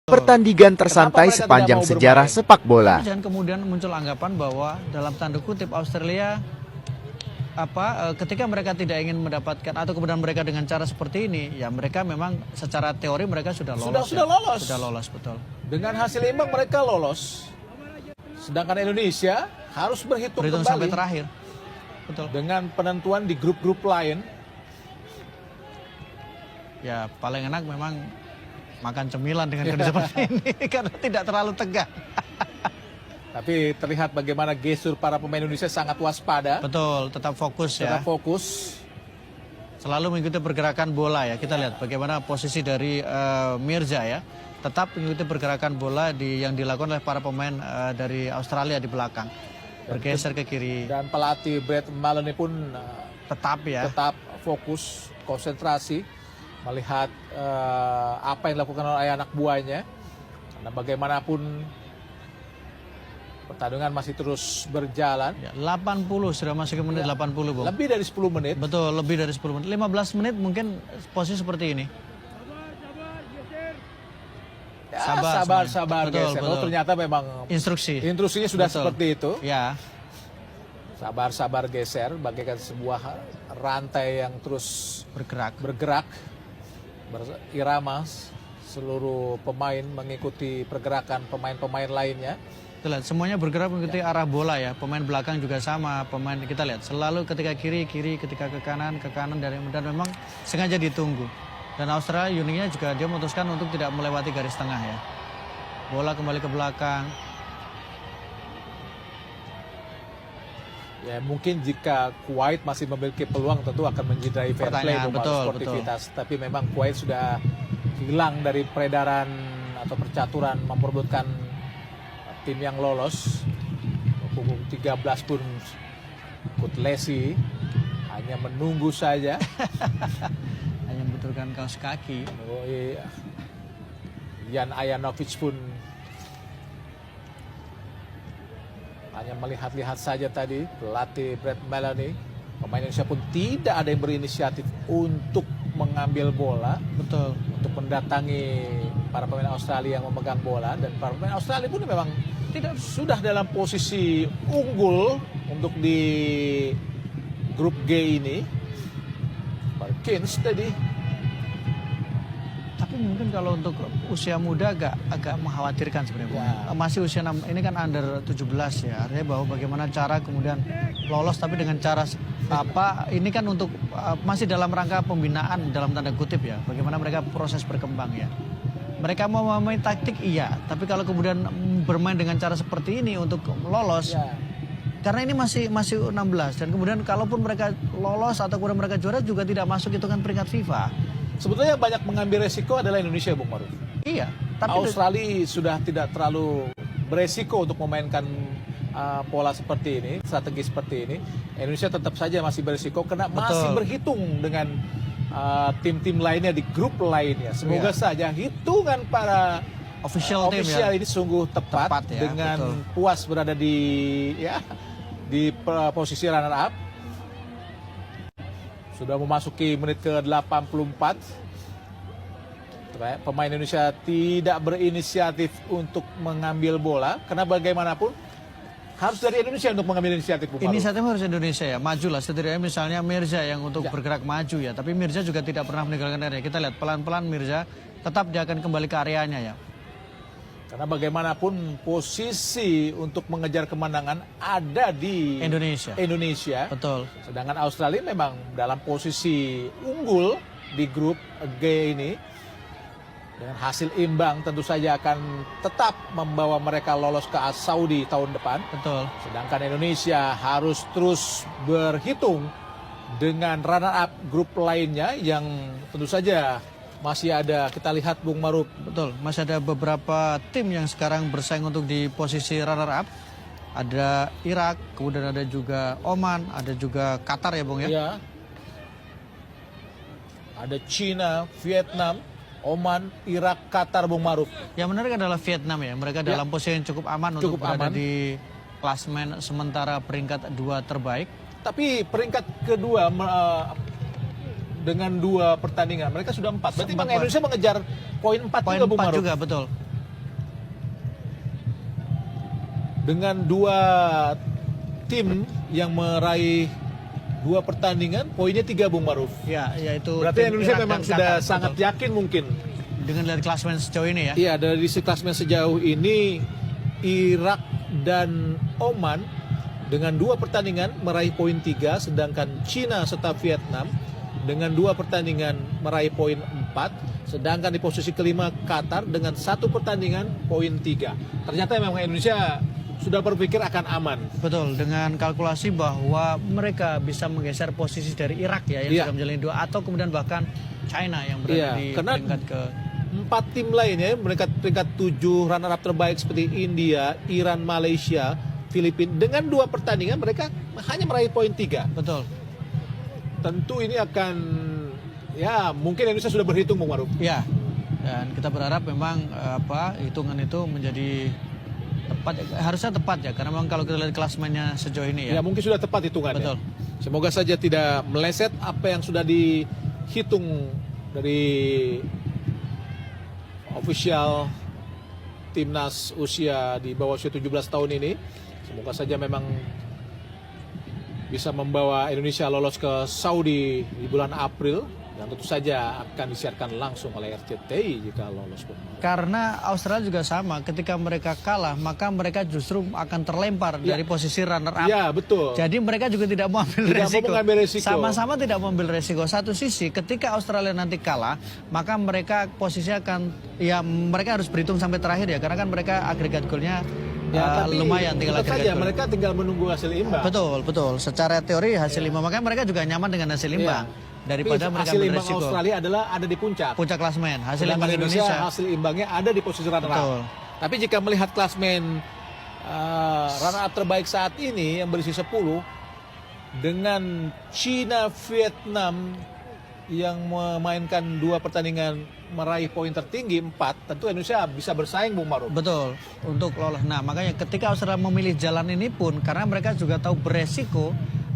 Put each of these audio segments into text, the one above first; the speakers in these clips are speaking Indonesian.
Pertandingan tersantai sepanjang sejarah sepak bola. Jangan kemudian muncul anggapan bahwa dalam tanda kutip Australia ketika mereka tidak ingin mendapatkan atau kemudian mereka dengan cara seperti ini, ya mereka memang secara teori mereka sudah lolos. Sudah lolos, betul. Dengan hasil imbang mereka lolos. Sedangkan Indonesia harus berhitung kembali sampai terakhir. Betul. Dengan penentuan di grup-grup lain. Ya paling enak memang makan cemilan dengan kondisi seperti ini karena tidak terlalu tegang. Tapi terlihat bagaimana gestur para pemain Indonesia sangat waspada. Betul, tetap fokus ya. Tetap fokus. Selalu mengikuti pergerakan bola ya. Kita lihat bagaimana posisi dari Mirza ya. Tetap mengikuti pergerakan bola yang dilakukan oleh para pemain dari Australia di belakang. Bergeser ke kiri. Dan pelatih Brett Maloney pun tetap fokus, konsentrasi. Melihat apa yang dilakukan oleh anak buahnya. Karena bagaimanapun pertandingan masih terus berjalan. Ya, 80 sudah masuk ke menit 80, Bung. Lebih dari 10 menit. Betul, lebih dari 10 menit. 15 menit mungkin posisi seperti ini. Ya, sabar geser. Betul. Oh, ternyata memang instruksinya sudah seperti itu. Ya. Sabar geser bagaikan sebuah rantai yang terus bergerak. Berirama, seluruh pemain mengikuti pergerakan pemain-pemain lainnya. Kita lihat semuanya bergerak mengikuti arah bola ya. Pemain belakang juga sama. Pemain kita lihat selalu ketika kiri, ketika ke kanan dan memang sengaja ditunggu. Dan Australia uniknya juga dia memutuskan untuk tidak melewati garis tengah ya. Bola kembali ke belakang. Ya mungkin jika Kuwait masih memiliki peluang tentu akan menjidai fair play sportivitas. Betul. Tapi memang Kuwait sudah hilang dari peredaran atau percaturan memperebutkan tim yang lolos. Punggung 13 pun Kutlesi hanya menunggu saja. Hanya membetulkan kaos kaki. Oh, iya. Jan Ayanovic pun hanya melihat-lihat saja tadi. Pelatih Brett Maloney, pemain Indonesia pun tidak ada yang berinisiatif untuk mengambil bola. Betul. Untuk mendatangi para pemain Australia yang memegang bola. Dan para pemain Australia pun memang sudah dalam posisi unggul untuk di grup G ini. Perkins tadi. Tapi mungkin kalau untuk usia muda agak mengkhawatirkan sebenarnya. Ya. Masih usia 6, ini kan under 17 ya. Artinya bahwa bagaimana cara kemudian lolos tapi dengan cara ini kan untuk masih dalam rangka pembinaan dalam tanda kutip ya. Bagaimana mereka proses berkembang ya. Mereka mau main taktik iya, tapi kalau kemudian bermain dengan cara seperti ini untuk lolos karena ini masih 16 dan kemudian kalaupun mereka lolos atau kemudian mereka juara juga tidak masuk hitungan peringkat FIFA. Sebetulnya banyak mengambil resiko adalah Indonesia, Bung Maruf. Iya. Tapi Australia sudah tidak terlalu beresiko untuk memainkan pola seperti ini, strategi seperti ini. Indonesia tetap saja masih beresiko karena masih berhitung dengan tim-tim lainnya di grup lainnya. Semoga saja hitungan para official ini sungguh tepat ya, dengan puas berada di posisi runner up. Sudah memasuki menit ke-84. Pemain Indonesia tidak berinisiatif untuk mengambil bola. Karena bagaimanapun harus dari Indonesia untuk mengambil inisiatif. Inisiatif harus Indonesia ya. Majulah setidaknya misalnya Mirza yang untuk bergerak maju ya. Tapi Mirza juga tidak pernah meninggalkan area. Kita lihat pelan-pelan Mirza tetap dia akan kembali ke areanya ya. Karena bagaimanapun posisi untuk mengejar kemenangan ada di Indonesia. Betul. Sedangkan Australia memang dalam posisi unggul di grup G ini. Dengan hasil imbang tentu saja akan tetap membawa mereka lolos ke Saudi tahun depan. Betul. Sedangkan Indonesia harus terus berhitung dengan runner up grup lainnya yang tentu saja masih ada, kita lihat Bung Maruf. Betul, masih ada beberapa tim yang sekarang bersaing untuk di posisi runner up. Ada Irak, kemudian ada juga Oman, ada juga Qatar ya Bung ya? Iya. Ada Cina, Vietnam, Oman, Irak, Qatar, Bung Maruf. Yang menarik adalah Vietnam ya, mereka dalam posisi yang cukup aman untuk berada di klasmen sementara peringkat 2 terbaik. Tapi peringkat kedua dengan 2 pertandingan mereka sudah 4. Berarti Indonesia mengejar poin 4 juga, Bung Maruf. Juga betul. dengan 2 tim yang meraih 2 pertandingan, poinnya 3, Bung Maruf. Ya, yaitu Berarti tim Indonesia Irak memang dan sudah Qatar, sangat betul. yakin mungkin. Dengan dari klasemen sejauh ini ya. Iya, dari klasmen sejauh ini Irak dan Oman dengan 2 pertandingan meraih poin 3, sedangkan Cina serta Vietnam dengan 2 pertandingan meraih poin 4, sedangkan di posisi kelima Qatar dengan 1 pertandingan poin 3. Ternyata memang Indonesia sudah berpikir akan aman. Betul, dengan kalkulasi bahwa mereka bisa menggeser posisi dari Irak ya yang Iya. sudah menjalani 2, atau kemudian bahkan China yang berada Iya, di karena peringkat ke 4 tim lainnya mereka peringkat 7 runner up terbaik seperti India, Iran, Malaysia, Filipina dengan 2 pertandingan mereka hanya meraih poin 3. betul. Tentu ini akan ya mungkin Indonesia sudah berhitung, Bung Maruf. Ya. Dan kita berharap memang hitungan itu menjadi tepat, harusnya tepat ya, karena memang kalau kita lihat klasemennya sejauh ini Ya ya. mungkin sudah tepat hitungannya. Betul. Semoga saja tidak meleset apa yang sudah dihitung dari official timnas usia di bawah usia 17 tahun ini. Semoga saja memang bisa membawa Indonesia lolos ke Saudi di bulan April, yang tentu saja akan disiarkan langsung oleh RCTI jika lolos. Karena Australia juga sama, ketika mereka kalah maka mereka justru akan terlempar Ya. dari posisi runner up. Ya, betul. Jadi mereka juga tidak mau ambil Tidak mau resiko. mengambil resiko. Sama-sama tidak mau ambil resiko. Satu sisi ketika Australia nanti kalah, maka mereka posisinya akan, ya mereka harus berhitung sampai terakhir ya, karena kan mereka agregat golnya Tapi lumayan, tinggal tetap agregat saja gol. mereka tinggal menunggu hasil imbang. Betul. Secara teori hasil imbang, makanya mereka juga nyaman dengan hasil imbang daripada Tapi mereka hasil ambil imbang resiko. Australia adalah ada di puncak. Puncak klasemen, hasil Sedangkan imbang Indonesia. hasil imbangnya ada di posisi runner up. Betul. Tapi jika melihat klasmen runner up terbaik saat ini yang berisi 10 dengan Cina, Vietnam yang memainkan 2 pertandingan meraih poin tertinggi 4, tentu Indonesia bisa bersaing, Bung Maruf. Betul, untuk lolos. Nah, makanya ketika Australia memilih jalan ini pun, karena mereka juga tahu beresiko,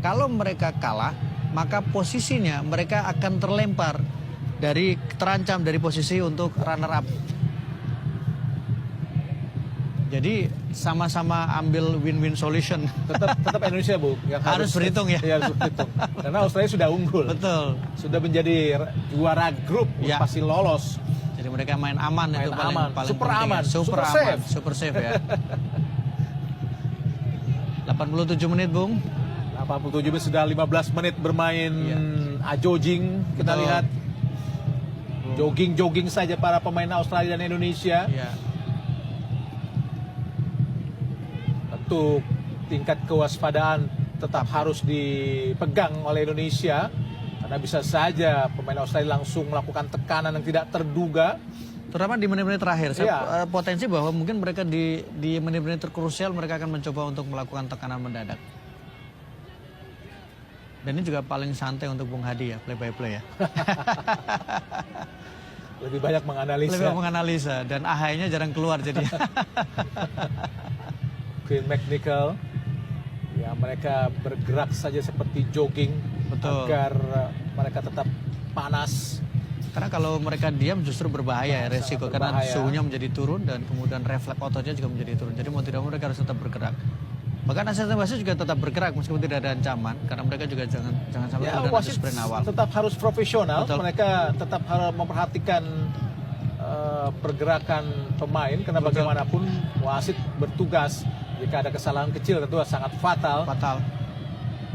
kalau mereka kalah, maka posisinya mereka akan terlempar terancam dari posisi untuk runner up. Jadi sama-sama ambil win-win solution. Tetap Indonesia, Bu, yang Harus berhitung ya. Iya, harus berhitung. Karena Australia sudah unggul. Betul. Sudah menjadi juara grup, Ya. pasti lolos. Jadi mereka main aman, Main itu paling aman. paling Super penting aman. ya. Super Super aman, safe. super safe ya. 87 menit, Bung. 87 menit sudah 15 menit bermain Iya. ajojing. Kita Betul. lihat jogging-jogging saja para pemain Australia dan Indonesia. Ya. Tentu tingkat kewaspadaan tetap harus dipegang oleh Indonesia, karena bisa saja pemain Australia langsung melakukan tekanan yang tidak terduga. Terutama di menit-menit terakhir, Iya. potensi bahwa mungkin mereka di menit-menit terkrusial mereka akan mencoba untuk melakukan tekanan mendadak. Dan ini juga paling santai untuk Bung Hadi ya, play by play ya. Lebih banyak menganalisa. Lebih menganalisa dan ahainya jarang keluar jadi. Queen McNichol, ya mereka bergerak saja seperti jogging. Betul. Agar mereka tetap panas. Karena kalau mereka diam justru berbahaya ya, resiko, karena berbahaya. suhunya menjadi turun dan kemudian refleks ototnya juga menjadi turun. Jadi mau tidak mau mereka harus tetap bergerak. Bahkan asisten wasit juga tetap bergerak meskipun tidak ada ancaman, karena mereka juga jangan sampai Ya, kemudian ada wasit sprint awal. tetap harus profesional. Betul. Mereka tetap harus memperhatikan pergerakan pemain, karena Betul. bagaimanapun wasit bertugas. Jika ada kesalahan kecil tentu sangat fatal. Fatal.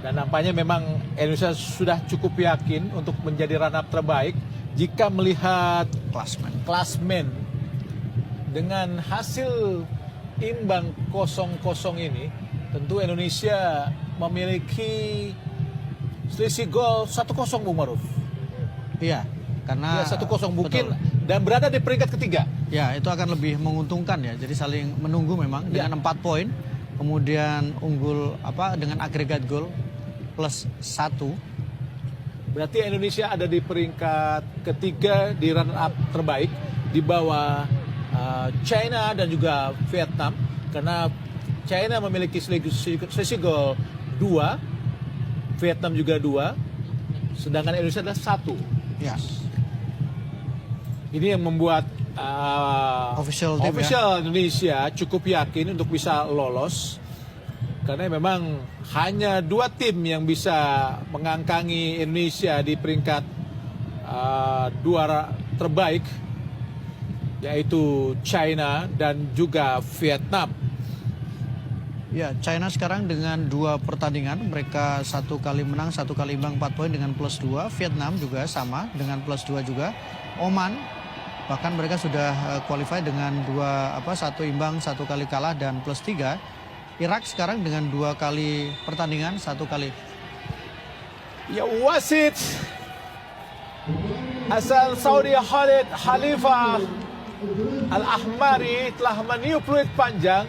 Dan nampaknya memang Indonesia sudah cukup yakin untuk menjadi runner-up terbaik jika melihat klasmen dengan hasil imbang 0-0 ini. Tentu Indonesia memiliki selisih gol 1-0, Bung Maruf. Iya, karena Ya, 1-0 mungkin betul. dan berada di peringkat ketiga. Ya, itu akan lebih menguntungkan ya. Jadi saling menunggu memang Ya. dengan 4 poin. Kemudian unggul dengan agregat gol plus 1. Berarti Indonesia ada di peringkat ketiga di runner-up terbaik di bawah China dan juga Vietnam, karena China memiliki selisih gol 2, Vietnam juga 2, sedangkan Indonesia adalah 1. Ya. Ini yang membuat Official team, official Indonesia cukup yakin untuk bisa lolos, karena memang hanya 2 tim yang bisa mengangkangi Indonesia di peringkat 2 terbaik, yaitu China dan juga Vietnam. Ya, China sekarang dengan 2 pertandingan, mereka 1 kali menang, 1 kali imbang 4 poin dengan +2. Vietnam juga sama dengan +2 juga. Oman bahkan mereka sudah qualify dengan 1 imbang, 1 kali kalah dan +3. Irak sekarang dengan 2 kali pertandingan, 1 kali. Ya, wasit asal Saudi Khalid Khalifa Al-Ahmari telah meniup peluit panjang